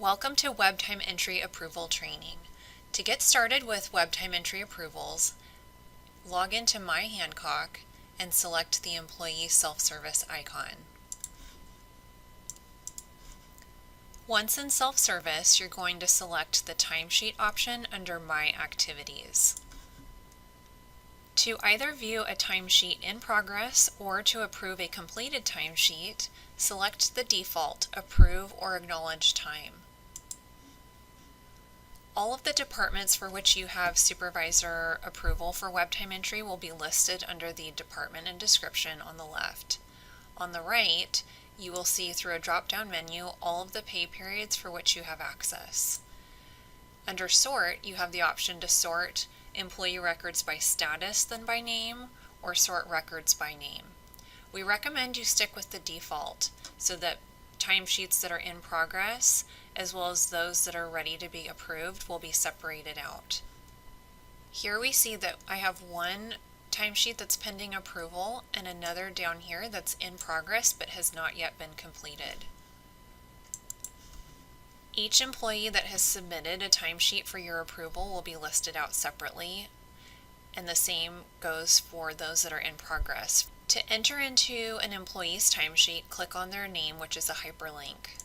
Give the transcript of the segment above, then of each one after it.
Welcome to Web Time Entry Approval Training. To get started with Web Time Entry Approvals, log into My Hancock and select the Employee Self-Service icon. Once in Self-Service, you're going to select the Timesheet option under My Activities. To either view a timesheet in progress or to approve a completed timesheet, select the default Approve or Acknowledge Time. All of the departments for which you have supervisor approval for web time entry will be listed under the department and description on the left. On the right, you will see through a drop-down menu all of the pay periods for which you have access. Under Sort, you have the option to sort employee records by status than by name, or sort records by name. We recommend you stick with the default so that timesheets that are in progress, as well as those that are ready to be approved, will be separated out. Here we see that I have one timesheet that's pending approval and another down here that's in progress but has not yet been completed. Each employee that has submitted a timesheet for your approval will be listed out separately, and the same goes for those that are in progress. To enter into an employee's timesheet, click on their name, which is a hyperlink.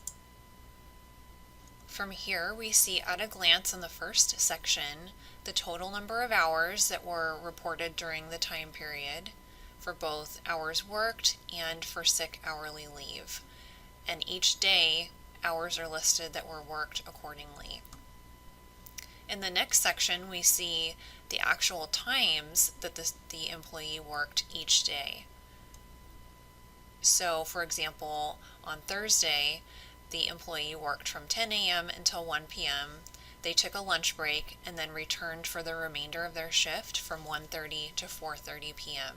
From here, we see at a glance in the first section the total number of hours that were reported during the time period for both hours worked and for sick hourly leave. And each day, hours are listed that were worked accordingly. In the next section, we see the actual times that the employee worked each day. So, for example, on Thursday, the employee worked from 10 a.m. until 1 p.m. They took a lunch break and then returned for the remainder of their shift from 1:30 to 4:30 p.m.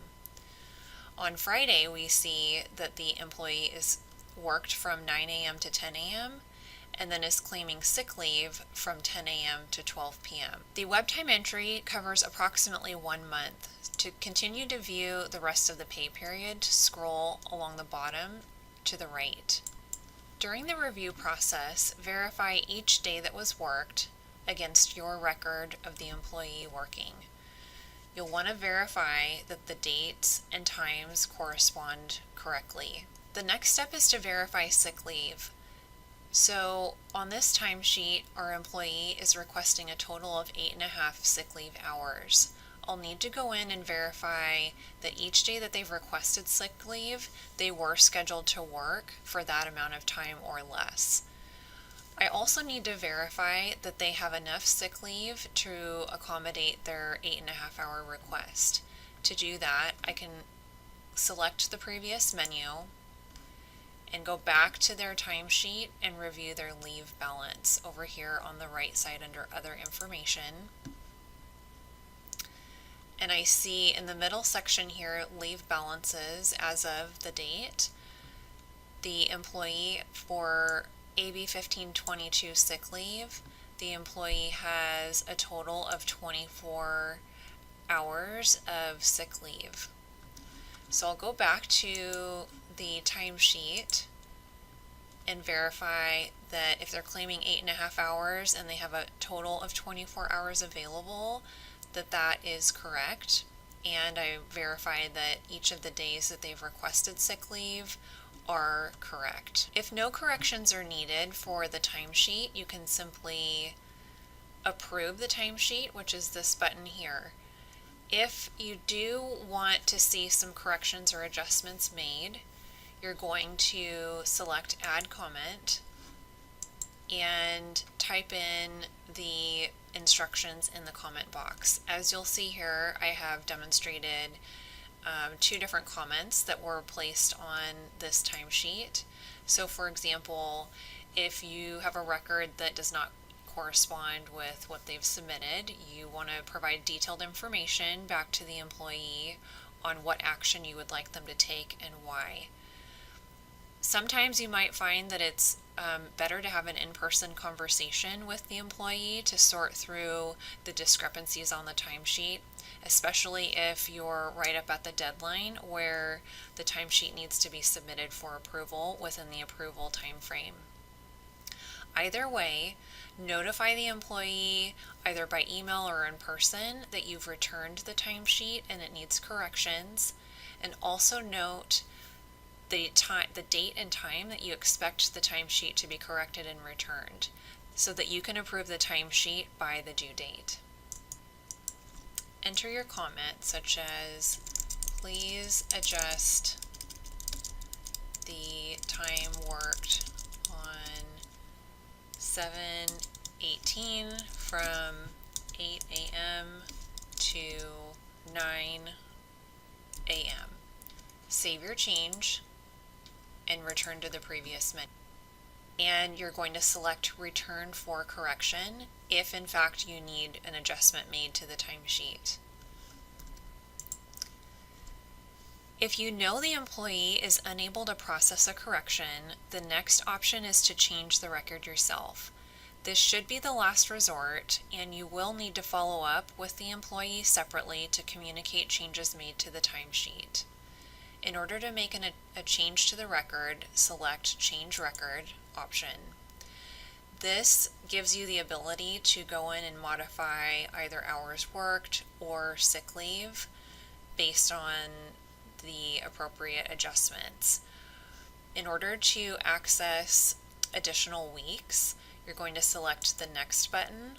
On Friday, we see that the employee is worked from 9 a.m. to 10 a.m. and then is claiming sick leave from 10 a.m. to 12 p.m. The web time entry covers approximately 1 month. To continue to view the rest of the pay period, scroll along the bottom to the right. During the review process, verify each day that was worked against your record of the employee working. You'll want to verify that the dates and times correspond correctly. The next step is to verify sick leave. So on this timesheet, our employee is requesting a total of 8.5 sick leave hours. I'll need to go in and verify that each day that they've requested sick leave, they were scheduled to work for that amount of time or less. I also need to verify that they have enough sick leave to accommodate their 8.5 hour request. To do that, I can select the previous menu and go back to their timesheet and review their leave balance over here on the right side under Other Information. And I see in the middle section here leave balances as of the date. The employee for AB 1522 sick leave, the employee has a total of 24 hours of sick leave. So I'll go back to the timesheet and verify that if they're claiming 8.5 hours and they have a total of 24 hours available, that is correct. And I verify that each of the days that they've requested sick leave are correct. If no corrections are needed for the timesheet, you can simply approve the timesheet, which is this button here. If you do want to see some corrections or adjustments made, you're going to select Add Comment and type in the instructions in the comment box. As you'll see here, I have demonstrated 2 different comments that were placed on this timesheet. So for example, if you have a record that does not correspond with what they've submitted, you want to provide detailed information back to the employee on what action you would like them to take and why. Sometimes you might find that it's better to have an in-person conversation with the employee to sort through the discrepancies on the timesheet, especially if you're right up at the deadline where the timesheet needs to be submitted for approval within the approval time frame. Either way, notify the employee either by email or in person that you've returned the timesheet and it needs corrections, and also note the date and time that you expect the timesheet to be corrected and returned, so that you can approve the timesheet by the due date. Enter your comment such as, please adjust the time worked on 7/18 from 8 a.m. to 9 a.m. Save your change and return to the previous menu. And you're going to select return for correction if in fact you need an adjustment made to the timesheet. If you know the employee is unable to process a correction, the next option is to change the record yourself. This should be the last resort, and you will need to follow up with the employee separately to communicate changes made to the timesheet. In order to make a change to the record, select Change Record option. This gives you the ability to go in and modify either hours worked or sick leave based on the appropriate adjustments. In order to access additional weeks, you're going to select the Next button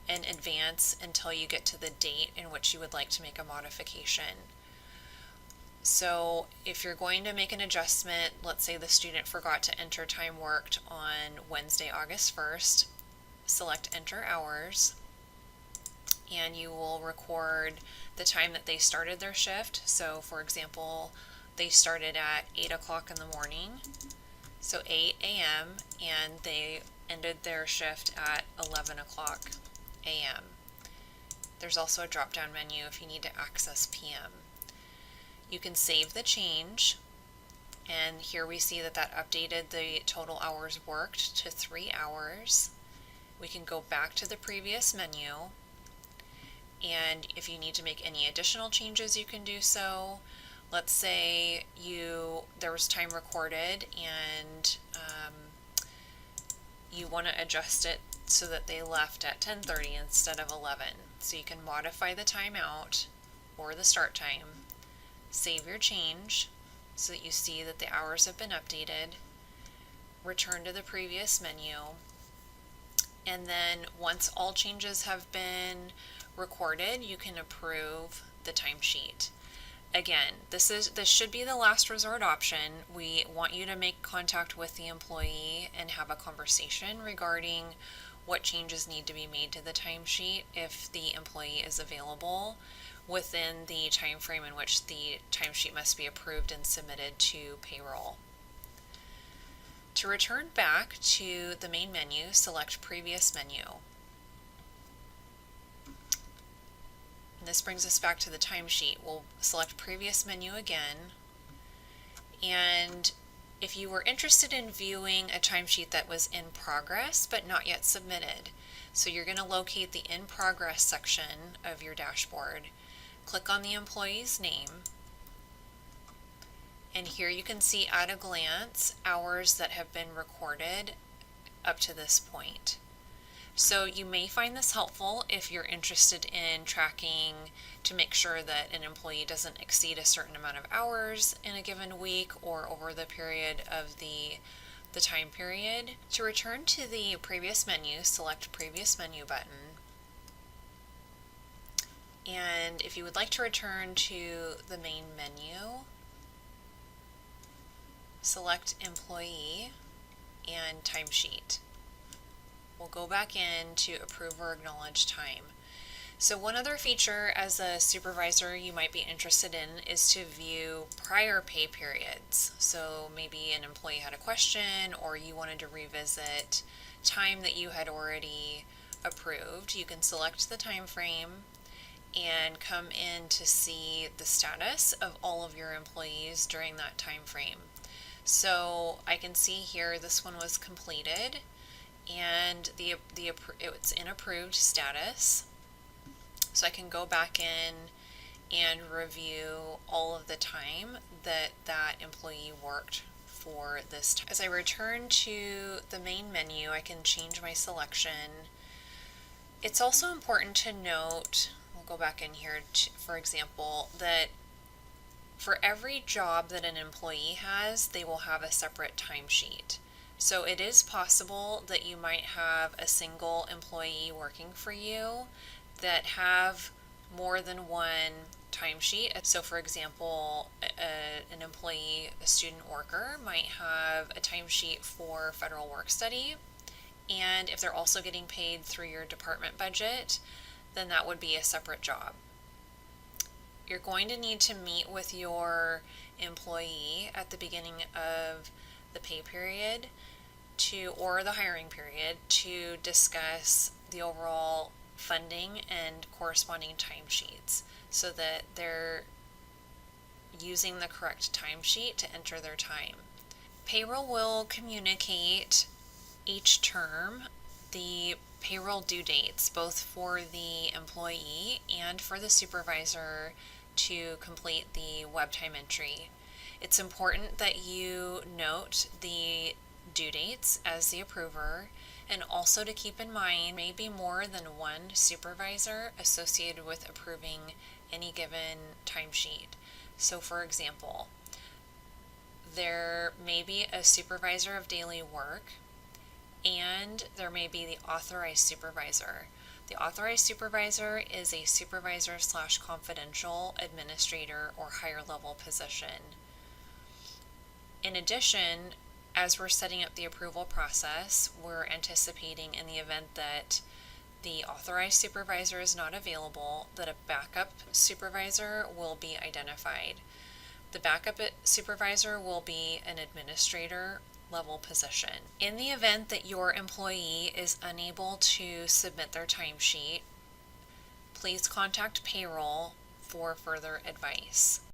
and advance until you get to the date in which you would like to make a modification. So if you're going to make an adjustment, let's say the student forgot to enter time worked on Wednesday, August 1st, select Enter Hours, and you will record the time that they started their shift. So for example, they started at 8 o'clock in the morning, so 8 a.m., and they ended their shift at 11 o'clock a.m. There's also a drop-down menu if you need to access p.m. You can save the change, and here we see that updated the total hours worked to 3 hours. We can go back to the previous menu, and if you need to make any additional changes, you can do so. Let's say there was time recorded and you want to adjust it so that they left at 10:30 instead of 11. So you can modify the timeout or the start time, save your change so that you see that the hours have been updated, return to the previous menu, and then once all changes have been recorded, you can approve the timesheet. Again, this should be the last resort option. We want you to make contact with the employee and have a conversation regarding what changes need to be made to the timesheet if the employee is available within the time frame in which the timesheet must be approved and submitted to payroll. To return back to the main menu, select Previous Menu. And this brings us back to the timesheet. We'll select Previous Menu again, and if you were interested in viewing a timesheet that was in progress but not yet submitted, so you're going to locate the In Progress section of your dashboard. Click on the employee's name, and here you can see at a glance hours that have been recorded up to this point. So you may find this helpful if you're interested in tracking to make sure that an employee doesn't exceed a certain amount of hours in a given week or over the period of the time period. To return to the previous menu, select Previous Menu button. And if you would like to return to the main menu, select Employee and Timesheet. We'll go back in to approve or acknowledge time. So one other feature as a supervisor you might be interested in is to view prior pay periods. So maybe an employee had a question or you wanted to revisit time that you had already approved. You can select the time frame and come in to see the status of all of your employees during that time frame. So I can see here this one was completed, and it's in approved status. So I can go back in and review all of the time that employee worked for this time. As I return to the main menu, I can change my selection. It's also important to note, we'll go back in here, for example, that for every job that an employee has, they will have a separate timesheet. So it is possible that you might have a single employee working for you that have more than one timesheet. So for example, an employee, a student worker, might have a timesheet for federal work study, and if they're also getting paid through your department budget, then that would be a separate job. You're going to need to meet with your employee at the beginning of the pay period or the hiring period to discuss the overall funding and corresponding timesheets so that they're using the correct timesheet to enter their time. Payroll will communicate each term the payroll due dates, both for the employee and for the supervisor to complete the web time entry. It's important that you note the due dates as the approver, and also to keep in mind may be more than one supervisor associated with approving any given timesheet. So for example, there may be a supervisor of daily work, and there may be the authorized supervisor. The authorized supervisor is a supervisor / confidential administrator or higher level position. In addition, as we're setting up the approval process, we're anticipating in the event that the authorized supervisor is not available, that a backup supervisor will be identified. The backup supervisor will be an administrator level position. In the event that your employee is unable to submit their timesheet, please contact payroll for further advice.